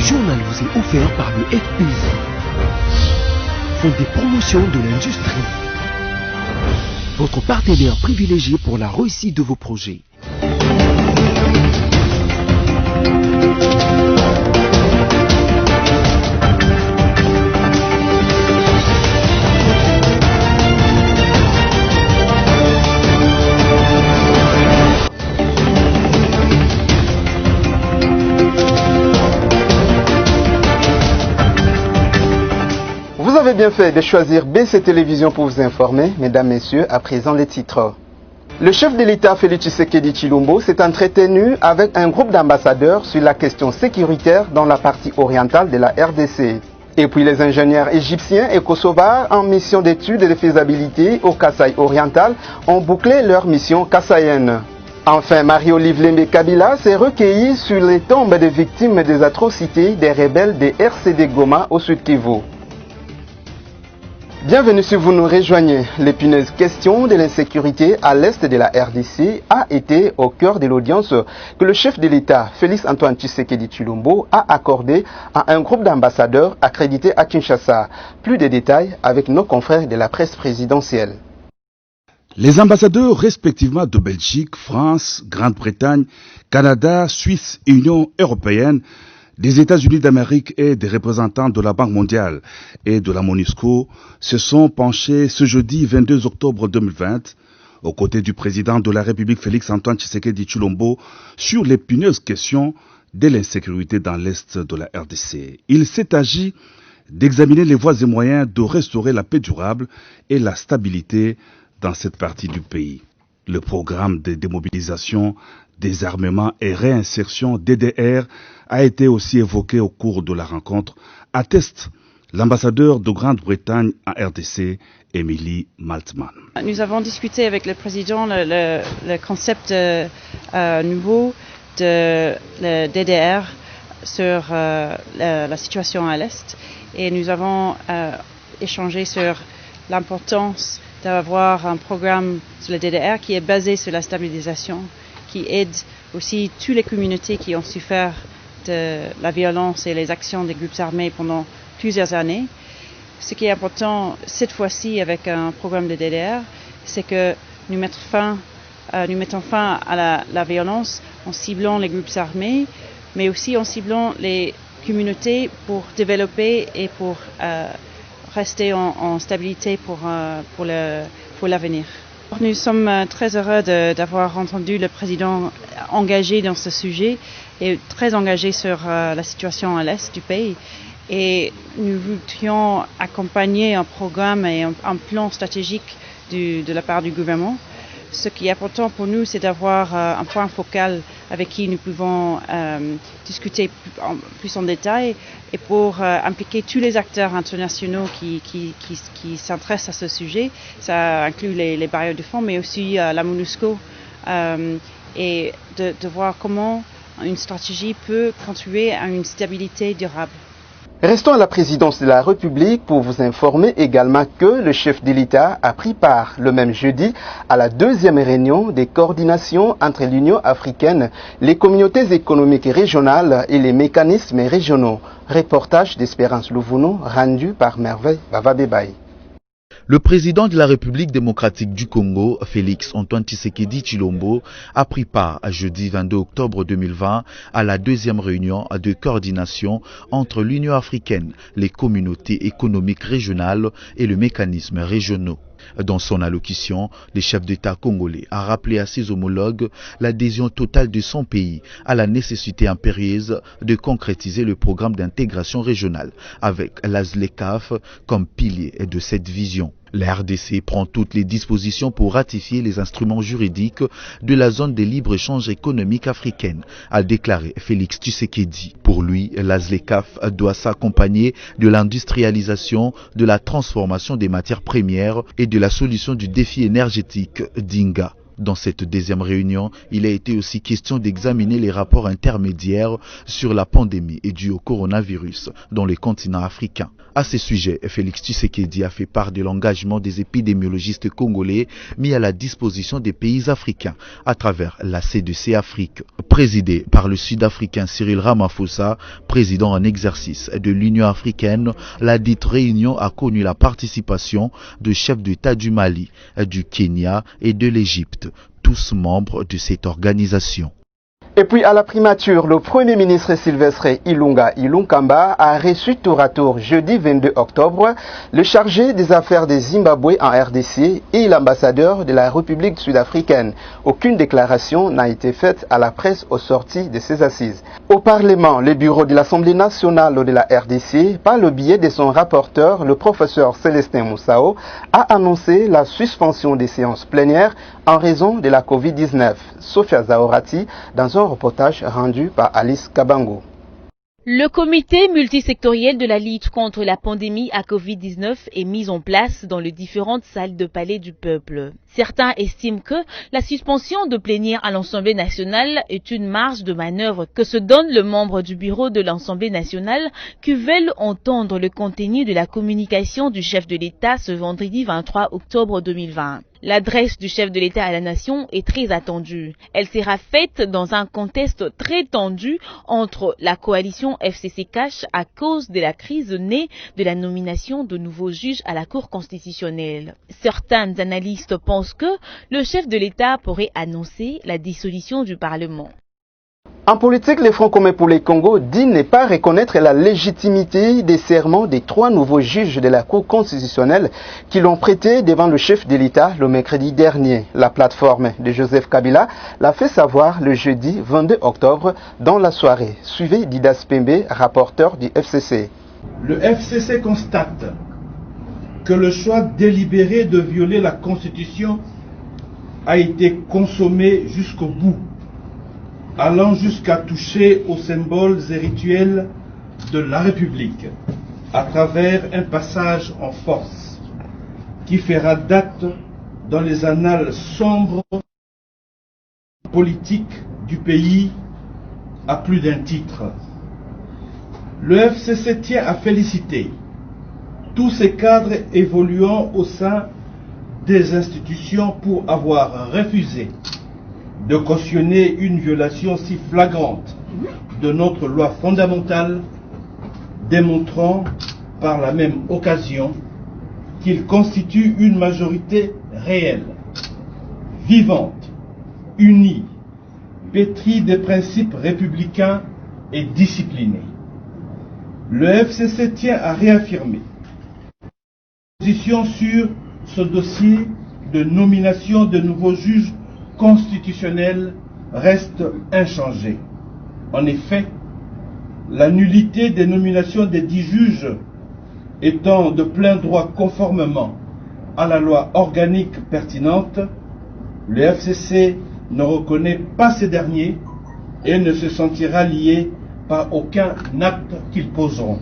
journal vous est offert par le FPI, Fonds des promotions de l'industrie, votre partenaire privilégié pour la réussite de vos projets. Vous avez bien fait de choisir BC Télévision pour vous informer, mesdames, messieurs, à présent les titres. Le chef de l'État Félix Tshisekedi Tshilombo s'est entretenu avec un groupe d'ambassadeurs sur la question sécuritaire dans la partie orientale de la RDC. Et puis les ingénieurs égyptiens et kosovars en mission d'études et de faisabilité au Kasaï oriental ont bouclé leur mission kassaïenne. Enfin, Marie-Olive Lembe Kabila s'est recueillie sur les tombes des victimes des atrocités des rebelles des RCD Goma au Sud Kivu. Bienvenue si vous nous rejoignez. L'épineuse question de l'insécurité à l'est de la RDC a été au cœur de l'audience que le chef de l'État, Félix Antoine Tshisekedi Tshilombo, a accordée à un groupe d'ambassadeurs accrédités à Kinshasa. Plus de détails avec nos confrères de la presse présidentielle. Les ambassadeurs respectivement de Belgique, France, Grande-Bretagne, Canada, Suisse et Union européenne, des États-Unis d'Amérique et des représentants de la Banque mondiale et de la MONUSCO se sont penchés ce jeudi 22 octobre 2020 aux côtés du président de la République Félix Antoine Tshisekedi Tshilombo sur l'épineuse question de l'insécurité dans l'est de la RDC. Il s'est agi d'examiner les voies et moyens de restaurer la paix durable et la stabilité dans cette partie du pays. Le programme de démobilisation, désarmement et réinsertion DDR a été aussi évoqué au cours de la rencontre, atteste l'ambassadeur de Grande-Bretagne en RDC, Émilie Maltman. Nous avons discuté avec le président le concept nouveau de le DDR sur la situation à l'Est et nous avons échangé sur l'importance d'avoir un programme sur le DDR qui est basé sur la stabilisation, qui aide aussi toutes les communautés qui ont souffert de la violence et les actions des groupes armés pendant plusieurs années. Ce qui est important cette fois-ci avec un programme de DDR, c'est que nous mettons fin à la violence en ciblant les groupes armés, mais aussi en ciblant les communautés pour développer et pour rester en stabilité pour l'avenir. Nous sommes très heureux d'avoir entendu le président engagé dans ce sujet et très engagé sur la situation à l'est du pays. Et nous voudrions accompagner un programme et un plan stratégique de la part du gouvernement. Ce qui est important pour nous, c'est d'avoir un point focal avec qui nous pouvons discuter plus en détail et pour impliquer tous les acteurs internationaux qui s'intéressent à ce sujet. Ça inclut les barrières de fonds, mais aussi la MONUSCO et de voir comment une stratégie peut contribuer à une stabilité durable. Restons à la présidence de la République pour vous informer également que le chef de l'État a pris part le même jeudi à la deuxième réunion des coordinations entre l'Union africaine, les communautés économiques régionales et les mécanismes régionaux. Reportage d'Espérance Louvouno rendu par Merveille Bavabebaye. Le président de la République démocratique du Congo, Félix Antoine Tshisekedi Tshilombo, a pris part jeudi 22 octobre 2020 à la deuxième réunion de coordination entre l'Union africaine, les communautés économiques régionales et le mécanisme régionaux. Dans son allocution, le chef d'État congolais a rappelé à ses homologues l'adhésion totale de son pays à la nécessité impérieuse de concrétiser le programme d'intégration régionale avec la ZLECAf comme pilier de cette vision. La RDC prend toutes les dispositions pour ratifier les instruments juridiques de la zone de libre-échange économique africaine, a déclaré Félix Tshisekedi. Pour lui, la ZLECAf doit s'accompagner de l'industrialisation, de la transformation des matières premières et de la solution du défi énergétique d'Inga. Dans cette deuxième réunion, il a été aussi question d'examiner les rapports intermédiaires sur la pandémie due au coronavirus dans le continent africain. À ce sujet, Félix Tshisekedi a fait part de l'engagement des épidémiologistes congolais mis à la disposition des pays africains à travers la C2C Afrique, présidée par le Sud-Africain Cyril Ramaphosa, président en exercice de l'Union africaine. La dite réunion a connu la participation de chefs d'État du Mali, du Kenya et de l'Égypte, tous membres de cette organisation. Et puis à la primature, le Premier ministre Sylvestre Ilunga Ilunkamba a reçu tour à tour jeudi 22 octobre le chargé des affaires des Zimbabwe en RDC et l'ambassadeur de la République sud-africaine. Aucune déclaration n'a été faite à la presse au sorti de ces assises. Au Parlement, le bureau de l'Assemblée nationale de la RDC, par le biais de son rapporteur, le professeur Célestin Moussao, a annoncé la suspension des séances plénières en raison de la Covid-19. Sophia Zaorati, dans un reportage rendu par Alice Kabango. Le comité multisectoriel de la lutte contre la pandémie à Covid-19 est mis en place dans les différentes salles de palais du peuple. Certains estiment que la suspension de plénière à l'Assemblée nationale est une marge de manœuvre que se donne le membre du bureau de l'Assemblée nationale qui veulent entendre le contenu de la communication du chef de l'État ce vendredi 23 octobre 2020. L'adresse du chef de l'État à la nation est très attendue. Elle sera faite dans un contexte très tendu entre la coalition FCC-Cash à cause de la crise née de la nomination de nouveaux juges à la Cour constitutionnelle. Certains analystes pensent que le chef de l'État pourrait annoncer la dissolution du Parlement. En politique, le Front commun pour le Congo dit ne pas reconnaître la légitimité des serments des 3 nouveaux juges de la Cour constitutionnelle qui l'ont prêté devant le chef de l'État le mercredi dernier. La plateforme de Joseph Kabila l'a fait savoir le jeudi 22 octobre dans la soirée. Suivez Didas Pembe, rapporteur du FCC. Le FCC constate que le choix délibéré de violer la Constitution a été consommé jusqu'au bout, allant jusqu'à toucher aux symboles et rituels de la République, à travers un passage en force qui fera date dans les annales sombres politiques du pays à plus d'un titre. Le FCC tient à féliciter tous ces cadres évoluant au sein des institutions pour avoir refusé de cautionner une violation si flagrante de notre loi fondamentale, démontrant par la même occasion qu'il constitue une majorité réelle, vivante, unie, pétrie des principes républicains et disciplinée. Le FCC tient à réaffirmer sa position sur ce dossier de nomination de nouveaux juges constitutionnels reste inchangée. En effet, la nullité des nominations des 10 juges étant de plein droit conformément à la loi organique pertinente, le FCC ne reconnaît pas ces derniers et ne se sentira lié par aucun acte qu'ils poseront.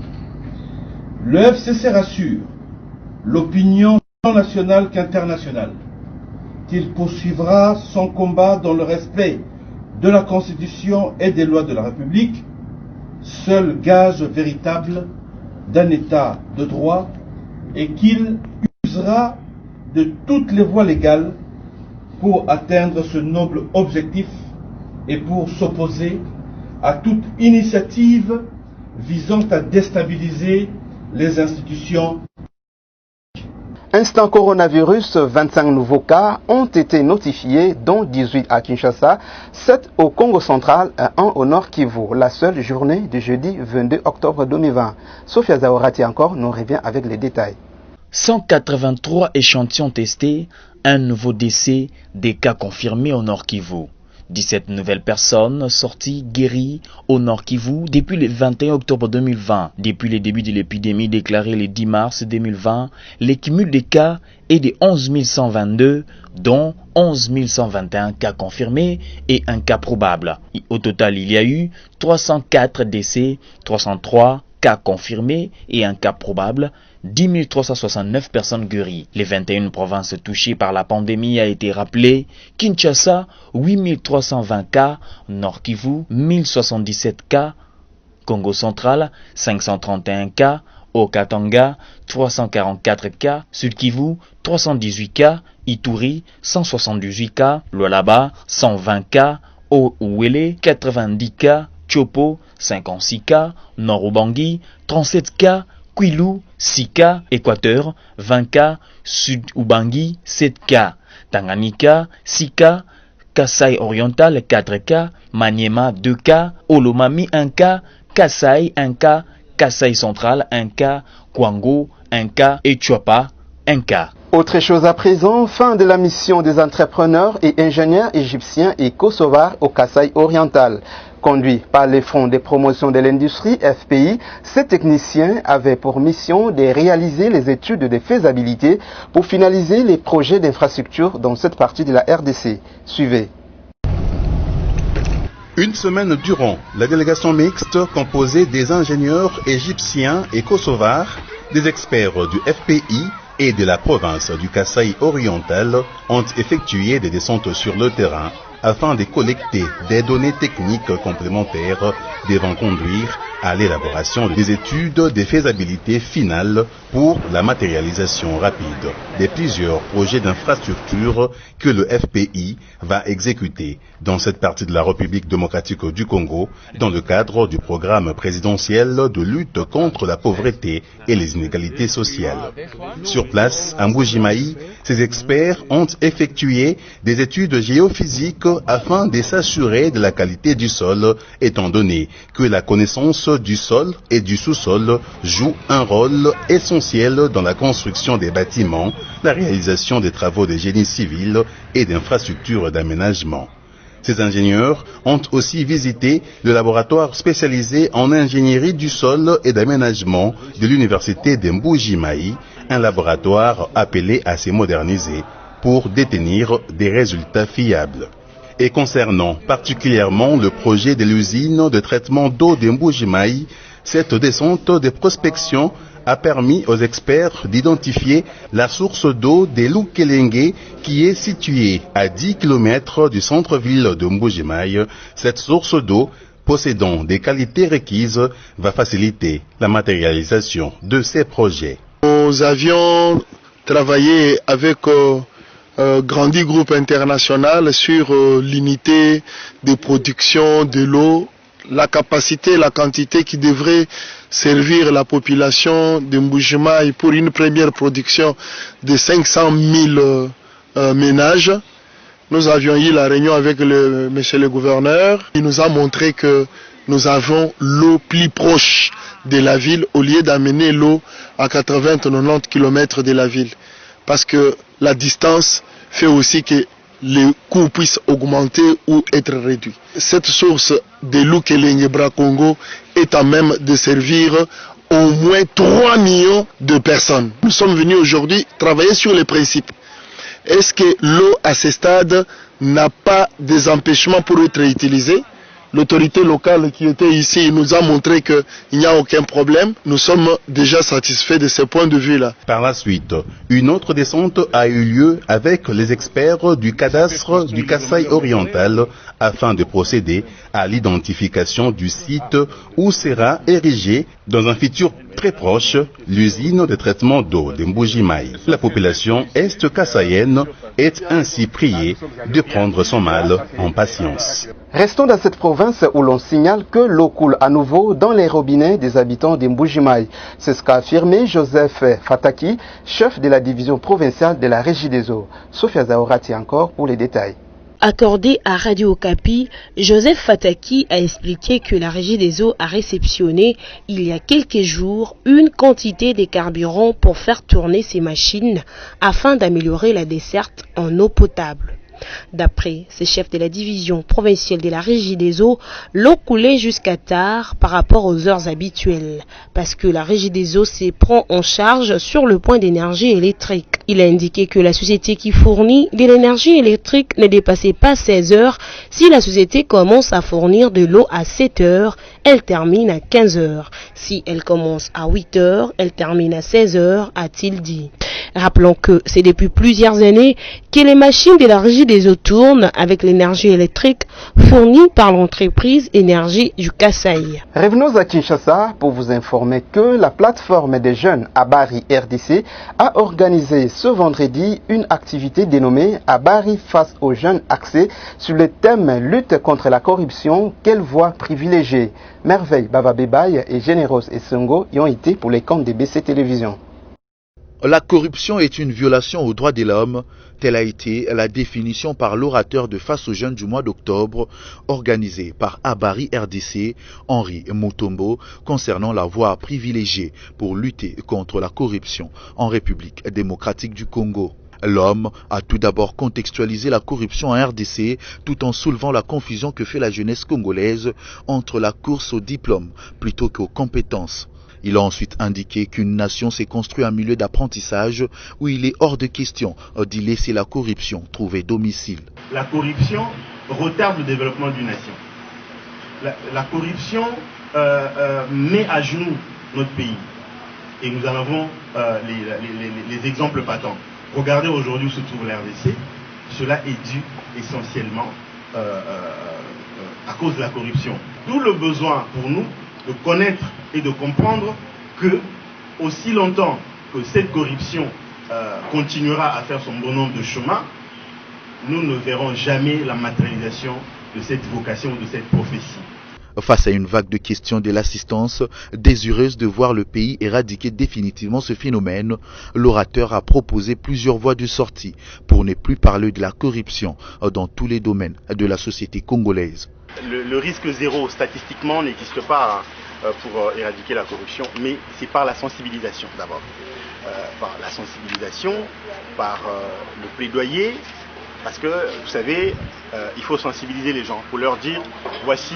Le FCC rassure l'opinion tant nationale qu'internationale qu'il poursuivra son combat dans le respect de la Constitution et des lois de la République, seul gage véritable d'un État de droit, et qu'il usera de toutes les voies légales pour atteindre ce noble objectif et pour s'opposer à toute initiative visant à déstabiliser les institutions. Instant coronavirus, 25 nouveaux cas ont été notifiés, dont 18 à Kinshasa, 7 au Congo central et 1 au Nord Kivu. La seule journée du jeudi 22 octobre 2020. Sophia Zaorati encore nous revient avec les détails. 183 échantillons testés, un nouveau décès, des cas confirmés au Nord Kivu. 17 nouvelles personnes sorties guéries au Nord Kivu depuis le 21 octobre 2020. Depuis le début de l'épidémie déclarée le 10 mars 2020, le cumul des cas est de 11 122, dont 11 121 cas confirmés et un cas probable. Au total, il y a eu 304 décès, 303 cas confirmés et un cas probable, 10 369 personnes guéries. Les 21 provinces touchées par la pandémie a été rappelé. Kinshasa, 8 320 cas. Nord Kivu, 1077 cas. Congo central, 531 cas. Au Katanga, 344 cas. Sud Kivu, 318 cas. Ituri, 178 cas. Lualaba, 120 cas. Au Ouélé, 90 cas. Chopo, 56 cas. Nord Ubangi, 37 cas. Kwilu, 6 cas. Équateur, 20 cas. Sud Ubangi, 7 cas. Tanganyika, 6 cas. Kasai oriental, 4 cas. Maniema, 2 cas. Olomami, 1 cas. Kasai, 1 cas. Kasai central, 1 cas. Kwango, 1 cas. Et Chuapa, 1 cas. Autre chose à présent, fin de la mission des entrepreneurs et ingénieurs égyptiens et kosovars au Kasaï oriental. Conduit par les Fonds de promotion de l'industrie, FPI, ces techniciens avaient pour mission de réaliser les études de faisabilité pour finaliser les projets d'infrastructure dans cette partie de la RDC. Suivez. Une semaine durant, la délégation mixte composée des ingénieurs égyptiens et kosovars, des experts du FPI et de la province du Kasaï oriental ont effectué des descentes sur le terrain afin de collecter des données techniques complémentaires devant conduire à l'élaboration des études de faisabilité finale pour la matérialisation rapide de plusieurs projets d'infrastructure que le FPI va exécuter dans cette partie de la République démocratique du Congo dans le cadre du programme présidentiel de lutte contre la pauvreté et les inégalités sociales. Sur place, à Mbujimayi, ces experts ont effectué des études géophysiques afin de s'assurer de la qualité du sol, étant donné que la connaissance du sol et du sous-sol joue un rôle essentiel dans la construction des bâtiments, la réalisation des travaux de génie civil et d'infrastructures d'aménagement. Ces ingénieurs ont aussi visité le laboratoire spécialisé en ingénierie du sol et d'aménagement de l'université de Mbujimayi, un laboratoire appelé à se moderniser pour détenir des résultats fiables. Et concernant particulièrement le projet de l'usine de traitement d'eau de Mbujimayi, cette descente de prospection a permis aux experts d'identifier la source d'eau de Lukelenge qui est située à 10 km du centre-ville de Mbujimayi. Cette source d'eau, possédant des qualités requises, va faciliter la matérialisation de ces projets. Nous avions travaillé avec Grandi Group International sur l'unité de production de l'eau, la capacité, la quantité qui devrait servir la population de Mbujimayi pour une première production de 500 000 ménages. Nous avions eu la réunion avec monsieur le gouverneur. Il nous a montré que nous avons l'eau plus proche de la ville au lieu d'amener l'eau à 80-90 km de la ville. Parce que la distance fait aussi que les coûts puissent augmenter ou être réduits. Cette source de Lukelenge Bracongo est à même de servir au moins 3 millions de personnes. Nous sommes venus aujourd'hui travailler sur les principes. Est-ce que l'eau à ce stade n'a pas des empêchements pour être utilisée? L'autorité locale qui était ici nous a montré qu'il n'y a aucun problème. Nous sommes déjà satisfaits de ce point de vue-là. Par la suite, une autre descente a eu lieu avec les experts du cadastre du Kasaï oriental afin de procéder à l'identification du site où sera érigée dans un futur très proche l'usine de traitement d'eau de Mbujimayi. La population est-kassaïenne est ainsi priée de prendre son mal en patience. Restons dans cette province où l'on signale que l'eau coule à nouveau dans les robinets des habitants de Mbujimayi. C'est ce qu'a affirmé Joseph Fataki, chef de la division provinciale de la Régie des eaux. Sophia Zaorati encore pour les détails. Accordé à Radio Okapi, Joseph Fataki a expliqué que la Régie des eaux a réceptionné il y a quelques jours une quantité de carburant pour faire tourner ces machines afin d'améliorer la desserte en eau potable. D'après ces chefs de la division provinciale de la Régie des eaux, l'eau coulait jusqu'à tard par rapport aux heures habituelles, parce que la Régie des eaux se prend en charge sur le point d'énergie électrique. Il a indiqué que la société qui fournit de l'énergie électrique ne dépassait pas 16 heures. Si la société commence à fournir de l'eau à 7 heures, elle termine à 15 heures. Si elle commence à 8 heures, elle termine à 16 heures, a-t-il dit. Rappelons que c'est depuis plusieurs années que les machines de la Régie des eaux tournent avec l'énergie électrique fournie par l'entreprise Énergie du Kasaï. Revenons à Kinshasa pour vous informer que la plateforme des jeunes Abari RDC a organisé ce vendredi une activité dénommée Abari face aux jeunes axée sur le thème lutte contre la corruption, quelle voie privilégiée. Merveille Bavabebaye et Généreuse Essongo y ont été pour les comptes de BC Télévision. La corruption est une violation aux droits de l'homme, telle a été la définition par l'orateur de Face aux jeunes du mois d'octobre, organisé par Abari RDC, Henri Mutombo, concernant la voie privilégiée pour lutter contre la corruption en République démocratique du Congo. L'homme a tout d'abord contextualisé la corruption en RDC tout en soulevant la confusion que fait la jeunesse congolaise entre la course au diplôme plutôt qu'aux compétences. Il a ensuite indiqué qu'une nation s'est construite un milieu d'apprentissage où il est hors de question d'y laisser la corruption trouver domicile. La corruption retarde le développement d'une nation. La corruption met à genoux notre pays. Et nous en avons les exemples patents. Regardez aujourd'hui où se trouve la RDC. Cela est dû essentiellement à cause de la corruption. D'où le besoin pour nous de connaître et de comprendre que aussi longtemps que cette corruption continuera à faire son bonhomme de chemin, nous ne verrons jamais la matérialisation de cette vocation ou de cette prophétie. Face à une vague de questions de l'assistance, désireuse de voir le pays éradiquer définitivement ce phénomène, l'orateur a proposé plusieurs voies de sortie pour ne plus parler de la corruption dans tous les domaines de la société congolaise. Le risque zéro, statistiquement, n'existe pas pour éradiquer la corruption, mais c'est par la sensibilisation d'abord. Par la sensibilisation, par le plaidoyer, parce que, vous savez, il faut sensibiliser les gens pour leur dire voici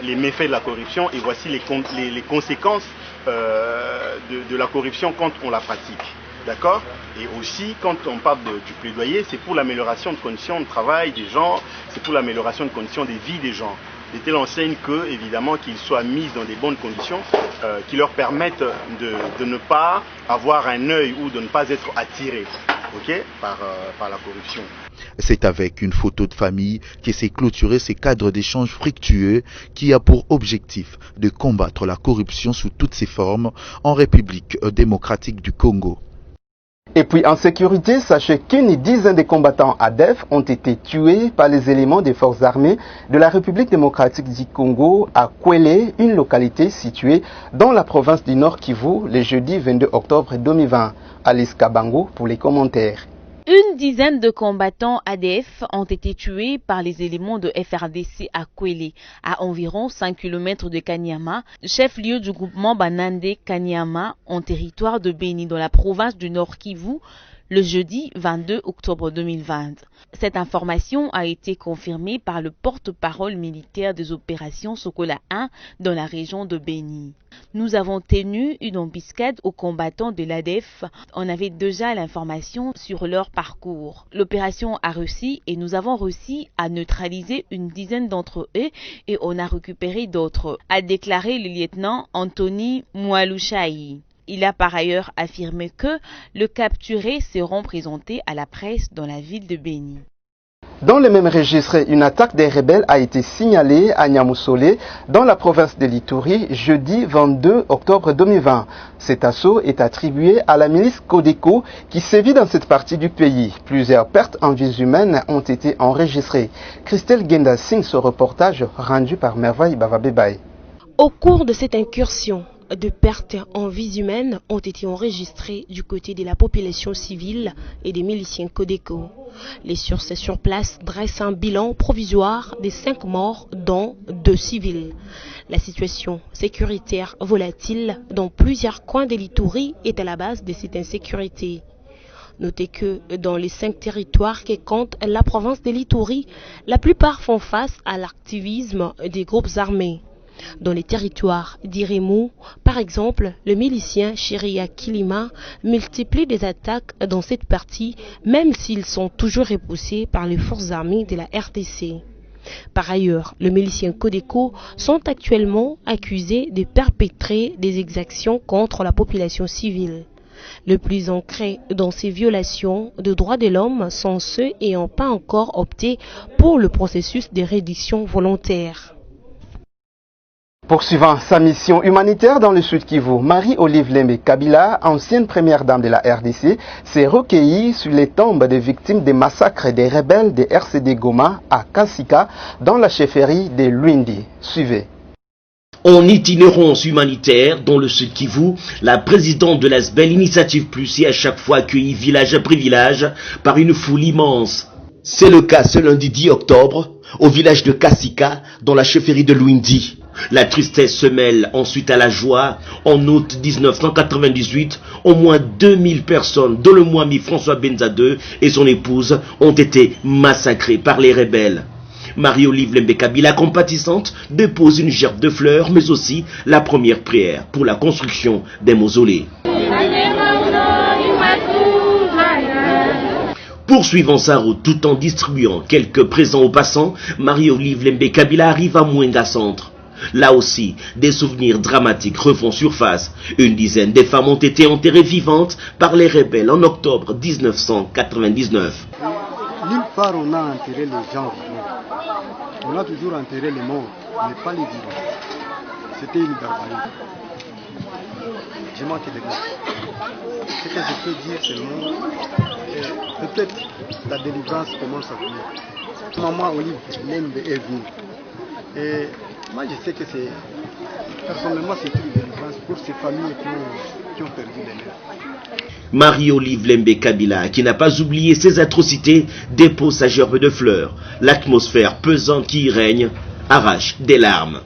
les méfaits de la corruption et voici les conséquences de la corruption quand on la pratique. D'accord? Et aussi, quand on parle du plaidoyer, c'est pour l'amélioration de conditions de travail des gens, c'est pour l'amélioration de conditions de vie des gens. De telle enseigne que, évidemment, qu'ils soient mis dans des bonnes conditions qui leur permettent de ne pas avoir un œil ou de ne pas être attirés par la corruption. C'est avec une photo de famille qui s'est clôturé ces cadres d'échange fructueux qui a pour objectif de combattre la corruption sous toutes ses formes en République démocratique du Congo. Et puis en sécurité, sachez qu'une dizaine de combattants ADF ont été tués par les éléments des forces armées de la République démocratique du Congo à Kwele, une localité située dans la province du Nord Kivu, le jeudi 22 octobre 2020. Alice Kabango pour les commentaires. Une dizaine de combattants ADF ont été tués par les éléments de FRDC à Kwele, à environ 5 km de Kanyama, chef-lieu du groupement Banande Kanyama, en territoire de Béni, dans la province du Nord Kivu, le jeudi 22 octobre 2020. Cette information a été confirmée par le porte-parole militaire des opérations Sokola 1 dans la région de Béni. Nous avons tenu une embuscade aux combattants de l'ADF. On avait déjà l'information sur leur parcours. L'opération a réussi et nous avons réussi à neutraliser une dizaine d'entre eux et on a récupéré d'autres, a déclaré le lieutenant Anthony Mwalushayi. Il a par ailleurs affirmé que les capturés seront présentés à la presse dans la ville de Béni. Dans le même registre, une attaque des rebelles a été signalée à Nyamusole, dans la province de l'Ituri, jeudi 22 octobre 2020. Cet assaut est attribué à la milice Codeco qui sévit dans cette partie du pays. Plusieurs pertes en vies humaines ont été enregistrées. Christelle Genda signe ce reportage rendu par Merveille Bavabebaye. Au cours de cette incursion, de pertes en vies humaines ont été enregistrées du côté de la population civile et des miliciens Codeco. Les sources sur place dressent un bilan provisoire des 5 morts, dont 2 civils. La situation sécuritaire volatile dans plusieurs coins de l'Ituri est à la base de cette insécurité. Notez que dans les 5 territoires que compte la province de l'Ituri, la plupart font face à l'activisme des groupes armés. Dans les territoires d'Iremou, par exemple, le milicien Chiria Kilima multiplie des attaques dans cette partie, même s'ils sont toujours repoussés par les forces armées de la RDC. Par ailleurs, les miliciens Codeco sont actuellement accusés de perpétrer des exactions contre la population civile. Le plus ancré dans ces violations de droits de l'homme sont ceux ayant pas encore opté pour le processus de reddition volontaire. Poursuivant sa mission humanitaire dans le Sud Kivu, Marie-Olive Lembe Kabila, ancienne première dame de la RDC, s'est recueillie sur les tombes des victimes des massacres des rebelles de RCD Goma à Kasika, dans la chefferie de Luindi. Suivez. En itinérance humanitaire dans le Sud Kivu, la présidente de l'ASBEL Initiative Plus est à chaque fois accueillie village après village par une foule immense. C'est le cas ce lundi 10 octobre au village de Kasika dans la chefferie de Luindi. La tristesse se mêle ensuite à la joie. En août 1998, au moins 2000 personnes, dont le Mwami François Benza II et son épouse, ont été massacrées par les rebelles. Marie-Olive Lembe Kabila, compatissante, dépose une gerbe de fleurs, mais aussi la première prière pour la construction des mausolées. Poursuivant sa route tout en distribuant quelques présents aux passants, Marie-Olive Lembe Kabila arrive à Mwenga Centre. Là aussi, des souvenirs dramatiques refont surface. Une dizaine de femmes ont été enterrées vivantes par les rebelles en octobre 1999. Nulle part on a enterré les gens vivants. On a toujours enterré les morts, mais pas les vivants. C'était une barbarie. Je manque de mots. Ce que je peux dire seulement, peut-être la délivrance commence à venir. Maman Olive Lembe est venue. Et moi je sais que personnellement c'est une délivrance pour ces familles qui ont perdu les leurs. Marie-Olive Lembe Kabila, qui n'a pas oublié ces atrocités, dépose sa gerbe de fleurs. L'atmosphère pesante qui y règne arrache des larmes.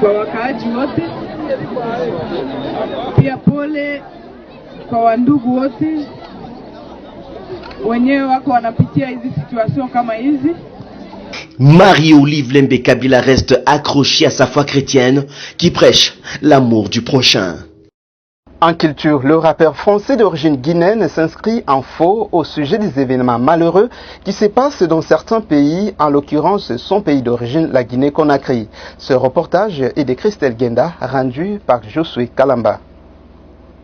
Kwa wakaaji wote, pia pole kwa wandugu wote wenyewe wako wanapitia hizi situation kama hizi. Marie-Olive Lembe Kabila reste accrochée à sa foi chrétienne qui prêche l'amour du prochain. En culture, le rappeur français d'origine guinéenne s'inscrit en faux au sujet des événements malheureux qui se passent dans certains pays, en l'occurrence son pays d'origine, la Guinée-Conakry. Ce reportage est de Christelle Genda, rendu par Josué Kalamba.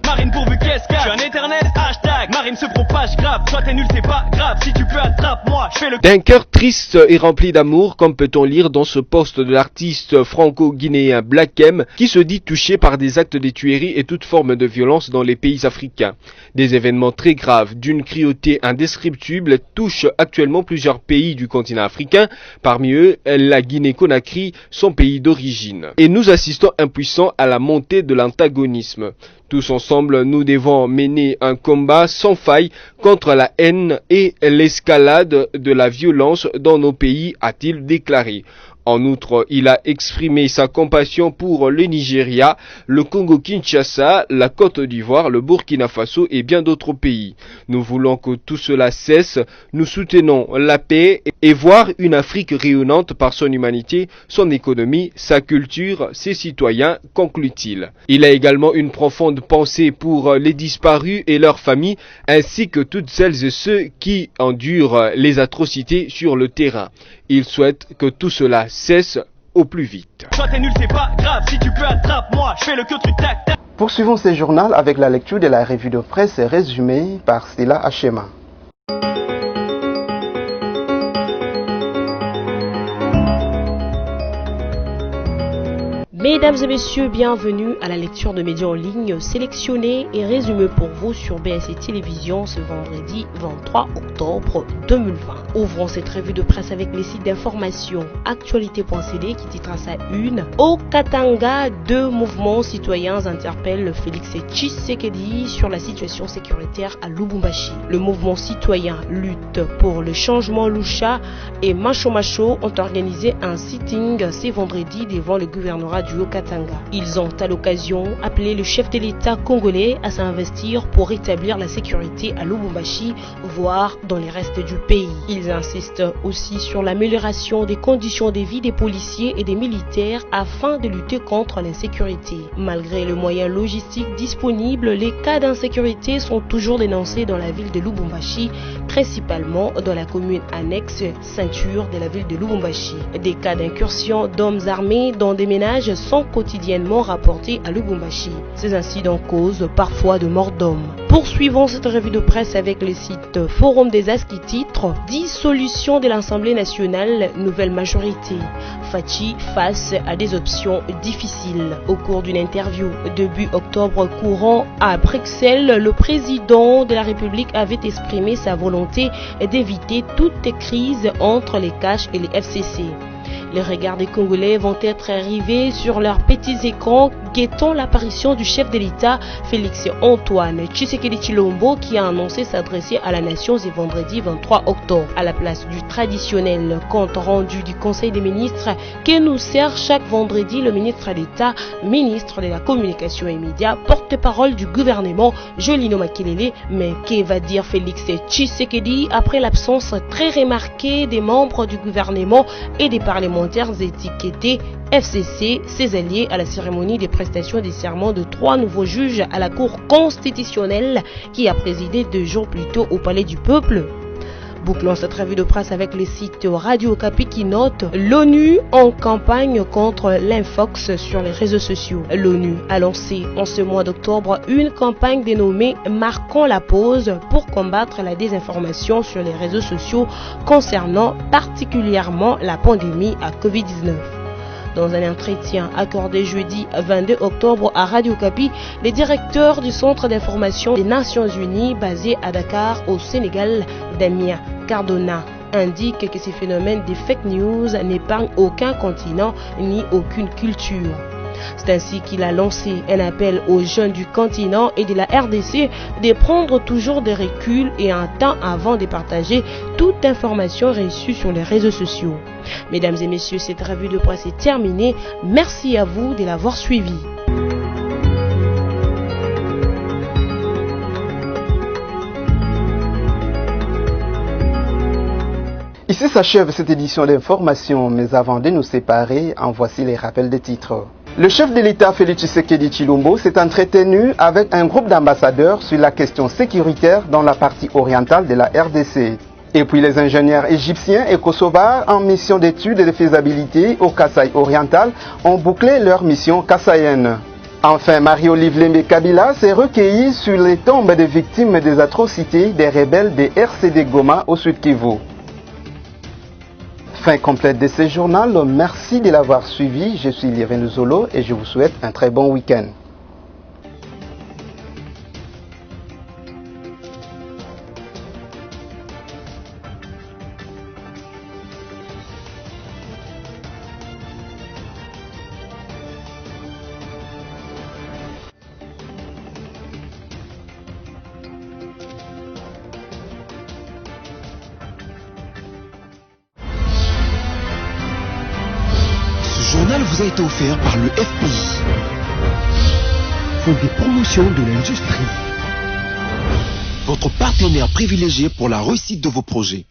Marine pourvu qu'est-ce qu'il y a, je suis un éternel hashtag. Marine se propage grave, soit t'es nul c'est pas grave. Si tu peux attrape-moi, je fais le... D'un cœur triste et rempli d'amour, comme peut-on lire dans ce post de l'artiste franco-guinéen Black M, qui se dit touché par des actes de tuerie et toute forme de violence dans les pays africains. Des événements très graves, d'une cruauté indescriptible, touchent actuellement plusieurs pays du continent africain, parmi eux la Guinée-Conakry, son pays d'origine. Et nous assistons impuissants à la montée de l'antagonisme. Tous ensemble, nous devons mener un combat sans faille contre la haine et l'escalade de la violence dans nos pays, a-t-il déclaré. En outre, il a exprimé sa compassion pour le Nigeria, le Congo-Kinshasa, la Côte d'Ivoire, le Burkina Faso et bien d'autres pays. Nous voulons que tout cela cesse, nous soutenons la paix et voir une Afrique rayonnante par son humanité, son économie, sa culture, ses citoyens, conclut-il. Il a également une profonde pensée pour les disparus et leurs familles, ainsi que toutes celles et ceux qui endurent les atrocités sur le terrain. Il souhaite que tout cela cesse au plus vite. Soit t'es nul c'est pas grave, si tu peux attrape-moi, je fais le truc tac tac. Poursuivons ce journal avec la lecture de la revue de presse résumée par Stella Hachema. Mesdames et messieurs, bienvenue à la lecture de médias en ligne sélectionnés et résumés pour vous sur BSC Télévision ce vendredi 23 octobre 2020. Ouvrons cette revue de presse avec les sites d'information actualité.cd qui titre à sa une: au Katanga, 2 mouvements citoyens interpellent Félix Tshisekedi sur la situation sécuritaire à Lubumbashi. Le mouvement citoyen Lutte pour le changement Lucha et Macho Macho ont organisé un sitting ce vendredi devant le gouvernorat du Haut-Katanga. Ils ont à l'occasion appelé le chef de l'État congolais à s'investir pour rétablir la sécurité à Lubumbashi, voire dans les restes du pays. Ils insistent aussi sur l'amélioration des conditions de vie des policiers et des militaires afin de lutter contre l'insécurité. Malgré le moyen logistique disponible, les cas d'insécurité sont toujours dénoncés dans la ville de Lubumbashi, principalement dans la commune annexe ceinture de la ville de Lubumbashi. Des cas d'incursion d'hommes armés dans des ménages sont quotidiennement rapportés à Lubumbashi. Ces incidents causent parfois de morts d'hommes. Poursuivons cette revue de presse avec le site Forum des As qui titre « Dissolution de l'Assemblée nationale, nouvelle majorité. Fachi face à des options difficiles ». Au cours d'une interview début octobre courant à Bruxelles, le président de la République avait exprimé sa volonté d'éviter toute crise entre les CACH et les FCC. Les regards des Congolais vont être rivés sur leurs petits écrans guettant l'apparition du chef de l'État Félix Antoine Tshisekedi Tshilombo qui a annoncé s'adresser à la nation ce vendredi 23 octobre. À la place du traditionnel compte rendu du Conseil des ministres que nous sert chaque vendredi le ministre d'État, ministre de la Communication et Médias, porte-parole du gouvernement Jolino Makelele. Mais que va dire Félix Tshisekedi après l'absence très remarquée des membres du gouvernement et des parlementaires étiquetés FCC, ses alliés à la cérémonie des prestations des serments de 3 nouveaux juges à la Cour constitutionnelle qui a présidé 2 jours plus tôt au Palais du Peuple? Bouclons cette revue de presse avec les sites Radio Okapi qui notent l'ONU en campagne contre l'infox sur les réseaux sociaux. L'ONU a lancé en ce mois d'octobre une campagne dénommée Marquons la pause pour combattre la désinformation sur les réseaux sociaux concernant particulièrement la pandémie à Covid-19. Dans un entretien accordé jeudi 22 octobre à Radio Okapi, le directeur du Centre d'information des Nations Unies basé à Dakar au Sénégal, Damien Cardona, indique que ces phénomènes de fake news n'épargnent aucun continent ni aucune culture. C'est ainsi qu'il a lancé un appel aux jeunes du continent et de la RDC de prendre toujours des reculs et un temps avant de partager toute information reçue sur les réseaux sociaux. Mesdames et messieurs, cette revue de presse est terminée. Merci à vous de l'avoir suivi. Ici s'achève cette édition d'information, mais avant de nous séparer, en voici les rappels des titres. Le chef de l'État Félix Tshisekedi Tshilombo s'est entretenu avec un groupe d'ambassadeurs sur la question sécuritaire dans la partie orientale de la RDC. Et puis les ingénieurs égyptiens et kosovars en mission d'études et de faisabilité au Kasaï oriental ont bouclé leur mission kassaïenne. Enfin, Marie-Olive Lembe Kabila s'est recueillie sur les tombes des victimes des atrocités des rebelles des RCD Goma au Sud Kivu. Fin complète de ce journal, merci de l'avoir suivi, je suis Liren Zolo et je vous souhaite un très bon week-end. Ce journal vous a été offert par le FPI, Fonds des promotions de l'industrie, votre partenaire privilégié pour la réussite de vos projets.